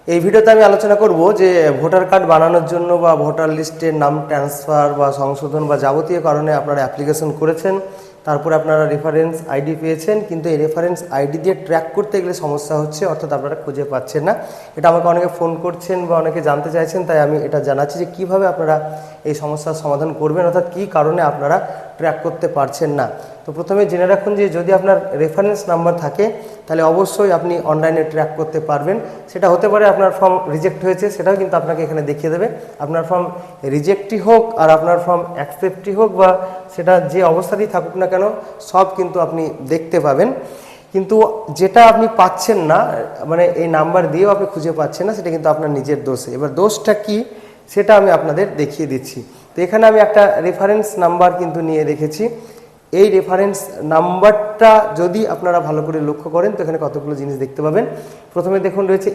এই ভিডিওতে আমি আলোচনা করব যে ভোটার কার্ড বানানোর জন্য বা ভোটার লিস্টের নাম ট্রান্সফার বা সংশোধন বা যাবতীয় কারণে আপনারা অ্যাপ্লিকেশন করেছেন, তারপরে আপনারা রেফারেন্স আইডি পেয়েছেন, কিন্তু এই রেফারেন্স আইডি দিয়ে ট্র্যাক করতে গেলে সমস্যা হচ্ছে, অর্থাৎ আপনারা খুঁজে পাচ্ছেন না। এটা আমাকে অনেকে ফোন করছেন বা অনেকে জানতে চাইছেন, তাই আমি এটা জানাচ্ছি যে কীভাবে আপনারা এই সমস্যার সমাধান করবেন, অর্থাৎ কী কারণে আপনারা ট্র্যাক করতে পারছেন না। তো প্রথমে জেনে রাখুন যে যদি আপনার রেফারেন্স নাম্বার থাকে তাহলে অবশ্যই আপনি অনলাইনে ট্র্যাক করতে পারবেন। সেটা হতে পারে আপনার ফর্ম রিজেক্ট হয়েছে, সেটাও কিন্তু আপনাকে এখানে দেখিয়ে দেবে। আপনার ফর্ম রিজেক্টই হোক আর আপনার ফর্ম অ্যাকসেপ্টই হোক বা সেটা যে অবস্থাতেই থাকুক না কেন, সব কিন্তু আপনি দেখতে পাবেন। কিন্তু যেটা আপনি পাচ্ছেন না, মানে এই নাম্বার দিয়েও আপনি খুঁজে পাচ্ছেন না, সেটা কিন্তু আপনার নিজের দোষে। এবার দোষটা কি সেটা আমি আপনাদের দেখিয়ে দিচ্ছি। তো এখানে আমি একটা রেফারেন্স নাম্বার কিন্তু নিয়ে রেখেছি। এই রেফারেন্স নাম্বারটা যদি আপনারা ভালো করে লক্ষ্য করেন তো এখানে কতগুলো জিনিস দেখতে পাবেন। প্রথমে দেখুন রয়েছে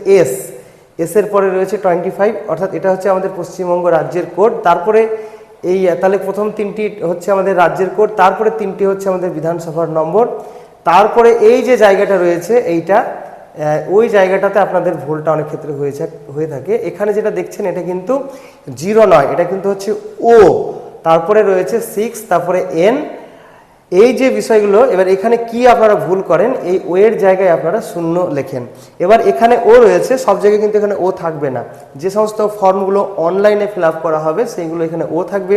এসের পরে রয়েছে 25, অর্থাৎ এটা হচ্ছে আমাদের পশ্চিমবঙ্গ রাজ্যের কোড। তারপরে এই তাহলে প্রথম তিনটি হচ্ছে আমাদের রাজ্যের কোড, তারপরে তিনটি হচ্ছে আমাদের বিধানসভার নম্বর, তারপরে এই যে জায়গাটা রয়েছে এইটা, ওই জায়গাটাতে আপনাদের ভুলটা অনেক ক্ষেত্রে হয়ে থাকে। এখানে যেটা দেখছেন এটা কিন্তু 0 নয়, এটা কিন্তু হচ্ছে ও, তারপরে রয়েছে 6, তারপরে এন, এই যে বিষয়গুলো। এবার এখানে কি আপনারা ভুল করেন, এই ও এর জায়গায় আপনারা 0 লেখেন। এবার এখানে ও রয়েছে, সব জায়গায় কিন্তু এখানে ও থাকবে না। যে সমস্ত ফর্মগুলো অনলাইনে ফিল আপ করা হবে সেইগুলো এখানে ও থাকবে।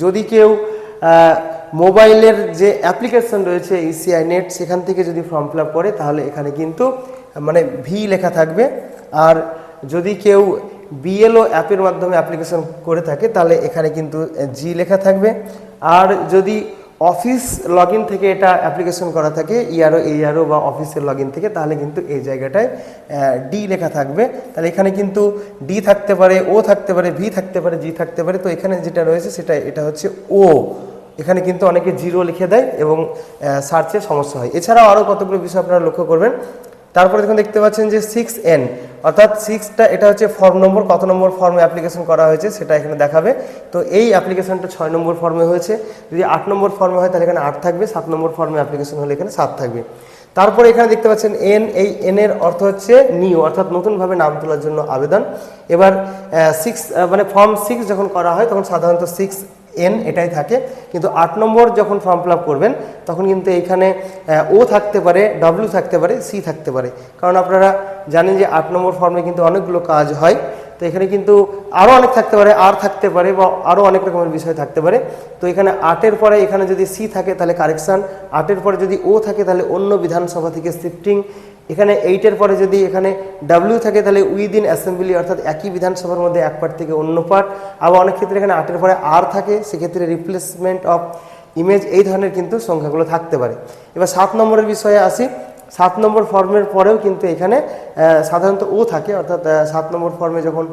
যদি কেউ মোবাইলের যে অ্যাপ্লিকেশন রয়েছে ইসিআই নেট, সেখান থেকে যদি ফর্ম ফিল আপ করে তাহলে এখানে কিন্তু মানে ভি লেখা থাকবে। আর যদি কেউ বিএলও অ্যাপের মাধ্যমে অ্যাপ্লিকেশন করে থাকে তাহলে এখানে কিন্তু জি লেখা থাকবে। আর যদি অফিস লগ ইন থেকে এটা অ্যাপ্লিকেশন করা থাকে, এইআরও বা অফিসের লগ ইন থেকে, তাহলে কিন্তু এই জায়গাটায় ডি লেখা থাকবে। তাহলে এখানে কিন্তু ডি থাকতে পারে, ও থাকতে পারে, ভি থাকতে পারে, জি থাকতে পারে। তো এখানে যেটা রয়েছে সেটা এটা হচ্ছে ও। এখানে কিন্তু অনেকে 0 লিখে দেয় এবং সার্চে সমস্যা হয়। এছাড়াও আরও কতগুলো বিষয় আপনারা লক্ষ্য করবেন। তারপরে দেখুন দেখতে পাচ্ছেন যে 6N, অর্থাৎ 6টা এটা হচ্ছে ফর্ম নম্বর, কত নম্বর ফর্মে অ্যাপ্লিকেশন করা হয়েছে সেটা এখানে দেখাবে। তো এই অ্যাপ্লিকেশনটা 6 নম্বর ফর্মে হয়েছে। যদি 8 নম্বর ফর্মে হয় তাহলে এখানে 8 থাকবে, 7 নম্বর ফর্মে অ্যাপ্লিকেশন হলে এখানে 7 থাকবে। তারপরে এখানে দেখতে পাচ্ছেন এন, এই এন এর অর্থ হচ্ছে নিউ, অর্থাৎ নতুনভাবে নাম তোলার জন্য আবেদন। এবার 6 মানে ফর্ম 6 যখন করা হয় তখন সাধারণত 6N এটাই থাকে, কিন্তু 8 নম্বর যখন ফর্ম ফিল আপ করবেন তখন কিন্তু এইখানে ও থাকতে পারে, ডব্লিউ থাকতে পারে, সি থাকতে পারে। কারণ আপনারা জানেন যে 8 নম্বর ফর্মে কিন্তু অনেকগুলো কাজ হয়। তো এখানে কিন্তু আরও অনেক থাকতে পারে, আর থাকতে পারে বা আরও অনেক রকমের বিষয় থাকতে পারে। তো এখানে 8-এর পরে এখানে যদি সি থাকে তাহলে কারেকশান, 8-এর পরে যদি ও থাকে তাহলে অন্য বিধানসভা থেকে শিফটিং, এখানে 8-এর পরে যদি এখানে ডাব্লিউ থাকে তাহলে উইদিন অ্যাসেম্বলি, অর্থাৎ একই বিধানসভার মধ্যে এক পার্ট থেকে অন্য পার্ট। আবার অনেক ক্ষেত্রে এখানে 8-এর পরে আর থাকে, সেক্ষেত্রে রিপ্লেসমেন্ট অফ ইমেজ, এই ধরনের কিন্তু সংখ্যাগুলো থাকতে পারে। এবার 7 নম্বরের বিষয়ে আসি। 7 নম্বর ফর্মের পরেও কিন্তু এখানে সাধারণত ও থাকে, অর্থাৎ 7 নম্বর ফর্মে যখন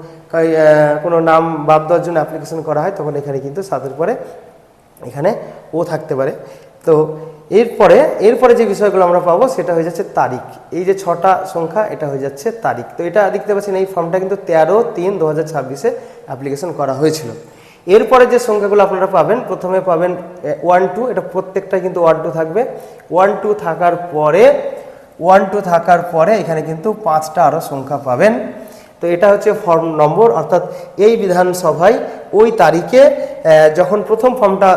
কোনো নাম বাদ দেওয়ার জন্য অ্যাপ্লিকেশন করা হয় তখন এখানে কিন্তু 7-এর পরে এখানে ও থাকতে পারে। তো এরপরে যে বিষয়গুলো আমরা পাবো সেটা হয়ে যাচ্ছে তারিখ। এই যে 6টা সংখ্যা এটা হয়ে যাচ্ছে তারিখ। তো এটা দেখতে পাচ্ছেন এই ফর্মটা কিন্তু 13/3/2026-এ অ্যাপ্লিকেশন করা হয়েছিল। এরপরে যে সংখ্যাগুলো আপনারা পাবেন, প্রথমে পাবেন 1 2, এটা প্রত্যেকটা কিন্তু 1 2 থাকবে। 1 2 থাকার পরে এখানে কিন্তু 5টা আরও সংখ্যা পাবেন। তো এটা হচ্ছে ফর্ম নম্বর, অর্থাৎ এই বিধানসভায় ওই তারিখে যখন প্রথম ফর্মটা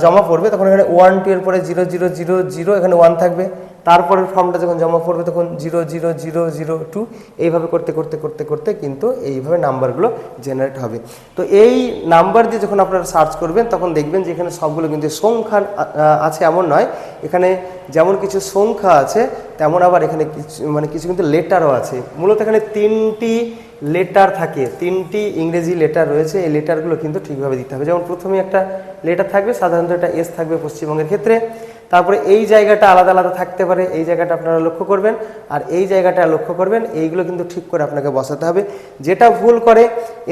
জমা পড়বে তখন এখানে 1 2 এর পরে 0000 এখানে 1 থাকবে। তারপরের ফর্মটা যখন জমা পড়বে তখন 00002, এইভাবে করতে করতে করতে করতে কিন্তু এইভাবে নাম্বারগুলো জেনারেট হবে। তো এই নাম্বার দিয়ে যখন আপনারা সার্চ করবেন তখন দেখবেন যে এখানে সবগুলো কিন্তু সংখ্যা আছে এমন নয়, এখানে যেমন কিছু সংখ্যা আছে তেমন আবার এখানে কিছু কিন্তু লেটারও আছে। মূলত এখানে 3টি লেটার থাকে, 3টি ইংরেজি লেটার রয়েছে। এই লেটারগুলো কিন্তু ঠিকভাবে দিতে হবে। যেমন প্রথমে একটা লেটার থাকবে, সাধারণত এটা এস থাকবে পশ্চিমবঙ্গের ক্ষেত্রে। তারপরে এই জায়গাটা আলাদা আলাদা থাকতে পারে, এই জায়গাটা আপনারা লক্ষ্য করবেন আর এই জায়গাটা লক্ষ্য করবেন। এইগুলো কিন্তু ঠিক করে আপনাকে বসাতে হবে। যেটা ভুল করে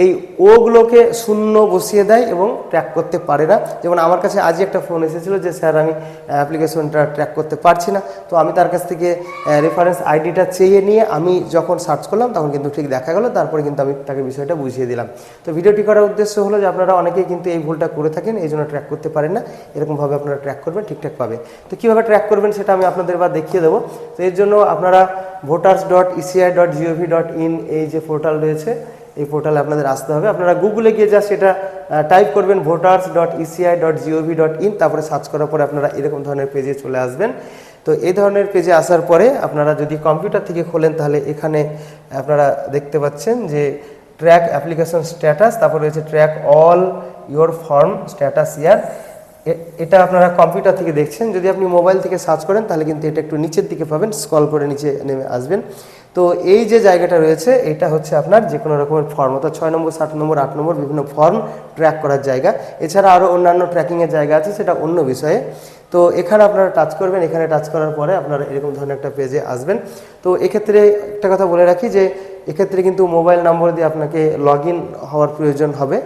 এই ওগুলোকে 0 বসিয়ে দেয় এবং ট্র্যাক করতে পারে না। যেমন আমার কাছে আজই একটা ফোন এসেছিলো যে স্যার আমি অ্যাপ্লিকেশনটা ট্র্যাক করতে পারছি না। তো আমি তার কাছ থেকে রেফারেন্স আইডিটা চেয়ে নিয়ে আমি যখন সার্চ করলাম তখন কিন্তু ঠিক দেখা গেল। তারপরে কিন্তু আমি তাকে বিষয়টা বুঝিয়ে দিলাম। তো ভিডিওটি করার উদ্দেশ্য হলো যে আপনারা অনেকেই কিন্তু এই ভুলটা করে থাকেন, এই জন্য ট্র্যাক করতে পারেন না। এরকমভাবে আপনারা ট্র্যাক করবেন, ঠিকঠাক পাবে। তো কীভাবে ট্র্যাক করবেন সেটা আমি আপনাদের এবার দেখিয়ে দেবো। তো এর জন্য আপনারা voters.eci.gov.in এই যে পোর্টাল রয়েছে, এই পোর্টালে আপনাদের আসতে হবে। আপনারা গুগলে গিয়ে জাস্ট এটা টাইপ করবেন voters.eci.gov.in, তারপরে সার্চ করার পরে আপনারা এরকম ধরনের পেজে চলে আসবেন। তো এই ধরনের পেজে আসার পরে আপনারা যদি কম্পিউটার থেকে খোলেন তাহলে এখানে আপনারা দেখতে পাচ্ছেন যে ট্র্যাক অ্যাপ্লিকেশন স্ট্যাটাস, তারপর রয়েছে track all your form status year. এটা আপনারা কম্পিউটার থেকে দেখছেন। যদি আপনি মোবাইল থেকে সার্চ করেন তাহলে কিন্তু এটা একটু নিচের দিকে পাবেন, স্ক্রল করে নিচে নেমে আসবেন। তো এই যে জায়গাটা রয়েছে এটা হচ্ছে আপনার যে কোনো রকমের ফর্ম, অর্থাৎ 6 নম্বর, 7 নম্বর, 8 নম্বর বিভিন্ন ফর্ম ট্র্যাক করার জায়গা। এছাড়া আরও অন্যান্য ট্র্যাকিংয়ের জায়গা আছে, সেটা অন্য বিষয়ে। তো এখানে আপনারা টাচ করবেন, এখানে টাচ করার পরে আপনারা এরকম ধরনের একটা পেজে আসবেন। তো এক্ষেত্রে একটা কথা বলে রাখি যে এক্ষেত্রে কিন্তু মোবাইল নম্বর দিয়ে আপনাকে লগ ইন হওয়ার প্রয়োজন হবে।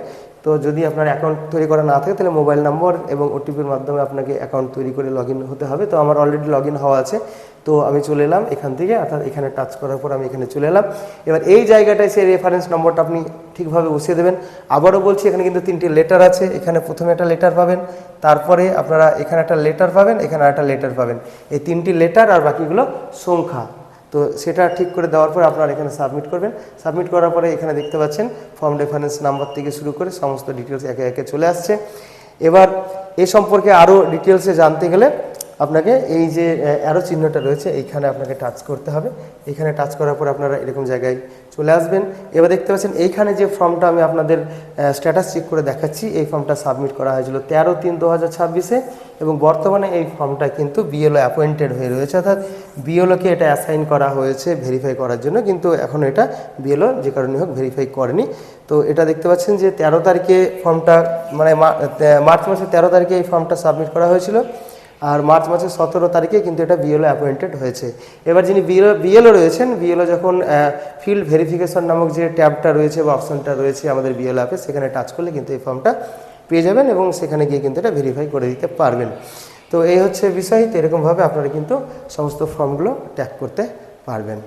তো যদি আপনার অ্যাকাউন্ট তৈরি করা না থাকে তাহলে মোবাইল নম্বর এবং ওটিপির মাধ্যমে আপনাকে অ্যাকাউন্ট তৈরি করে লগ ইন হতে হবে। তো আমার অলরেডি লগ ইন হওয়া আছে, তো আমি চলে এলাম এখান থেকে, অর্থাৎ এখানে টাচ করার পর আমি এখানে চলে এলাম। এবার এই জায়গাটায় সেই রেফারেন্স নম্বরটা আপনি ঠিকভাবে বসিয়ে দেবেন। আবারও বলছি, এখানে কিন্তু 3টি লেটার আছে। এখানে প্রথমে একটা লেটার পাবেন, তারপরে আপনারা এখানে একটা লেটার পাবেন, এখানে একটা লেটার পাবেন। এই 3টি লেটার আর বাকিগুলো সংখ্যা। তো সেটা ঠিক করে দেওয়ার পর আপনারা এখানে সাবমিট করবেন। সাবমিট করার পরে এখানে দেখতে পাচ্ছেন ফর্ম রেফারেন্স নাম্বার থেকে শুরু করে সমস্ত ডিটেলস একে একে চলে আসছে। এবার এ সম্পর্কে আরও ডিটেলসে জানতে গেলে আপনাকে এই যে অ্যারো চিহ্নটা রয়েছে এইখানে আপনাকে টাচ করতে হবে। এখানে টাচ করার পর আপনারা এরকম জায়গায় চলে আসবেন। এবার দেখতে পাচ্ছেন এইখানে যে ফর্মটা আমি আপনাদের স্ট্যাটাস চেক করে দেখাচ্ছি, এই ফর্মটা সাবমিট করা হয়েছিল 13/3/2026-এ এবং বর্তমানে এই ফর্মটা কিন্তু বিএলও অ্যাপয়েন্টেড হয়ে রয়েছে, অর্থাৎ বিএলওকে এটা অ্যাসাইন করা হয়েছে ভেরিফাই করার জন্য, কিন্তু এখন এটা বিএলও যে কারণে হোক ভেরিফাই করেনি। তো এটা দেখতে পাচ্ছেন যে 13 তারিখে ফর্মটা, মানে মার্চ মাসের 13 তারিখে এই ফর্মটা সাবমিট করা হয়েছিল, আর মার্চ মাসের 17 তারিখে কিন্তু এটা বিএলও অ্যাপয়েন্টেড হয়েছে। এবার যিনি বিএলও রয়েছেন, বিএলও যখন ফিল্ড ভেরিফিকেশন নামক যে ট্যাবটা রয়েছে বা অপশনটা রয়েছে আমাদের বিএলও অ্যাপে, সেখানে টাচ করলে কিন্তু এই ফর্মটা পেয়ে যাবেন এবং সেখানে গিয়ে কিন্তু এটা ভেরিফাই করে দিতে পারবেন। তো এই হচ্ছে বিষয়। তো এরকমভাবে আপনারা কিন্তু সমস্ত ফর্মগুলো ট্যাগ করতে পারবেন।